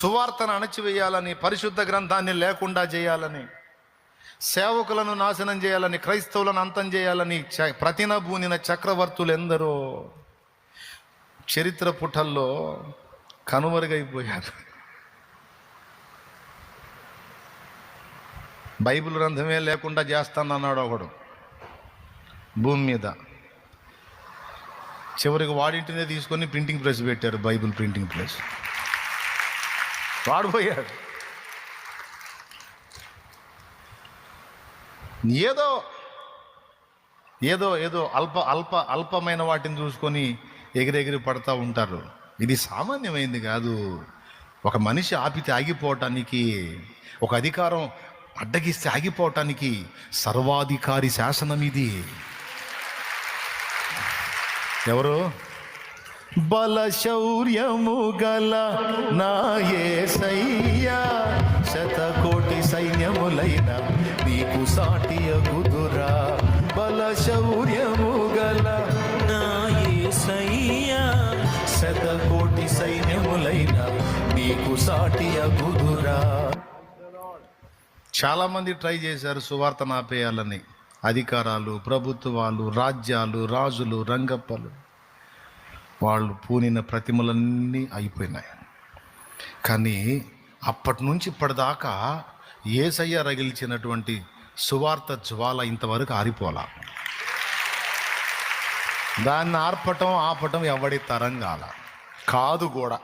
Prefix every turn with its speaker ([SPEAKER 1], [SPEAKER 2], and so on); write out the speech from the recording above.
[SPEAKER 1] సువార్తను అణచివేయాలని, పరిశుద్ధ గ్రంథాన్ని లేకుండా చేయాలని, సేవకులను నాశనం చేయాలని, క్రైస్తవులను అంతం చేయాలని ప్రతినబూనిన చక్రవర్తులు ఎందరో చరిత్ర పుటల్లో కనుమరుగైపోయారు. బైబిల్ గ్రంథమే లేకుండా చేస్తానన్నాడు ఒకడు భూమి మీద. చివరికి వాడింటినే తీసుకొని ప్రింటింగ్ ప్రెస్ పెట్టారు, బైబిల్ ప్రింటింగ్ ప్రెస్. వాడిపోయాడు. ఏదో ఏదో ఏదో అల్పమైన వాటిని చూసుకొని ఎగిరెగిరి పడతా ఉంటారు. ఇది సామాన్యమైంది కాదు. ఒక మనిషి ఆపితే ఆగిపోవటానికి, ఒక అధికారం అడ్డగిస్తే ఆగిపోవటానికి సర్వాధికారి శాసనం ఇది. ఎవరు? బలశౌర్యము గల నా యేసయ్యా, శతకోటి సైన్యములైన నీకు సాటియగుదురా. బలశౌర్యము గల
[SPEAKER 2] నా యేసయ్యా,
[SPEAKER 1] శతకోటి సైన్యములైన నీకు సాటియగుదురా. చాలామంది ట్రై చేశారు సువార్తను ఆపేయాలని. అధికారాలు, ప్రభుత్వాలు, రాజ్యాలు, రాజులు, రంగప్పలు, వాళ్ళు పూనిన ప్రతిమలన్నీ అయిపోయినాయి. కానీ అప్పటి నుంచి ఇప్పటిదాకా యేసయ్య రగిల్చినటువంటి సువార్త జ్వాల ఇంతవరకు ఆరిపోలా. దాన్ని ఆర్పటం ఆపటం ఎవడి తరం కాదు కూడా.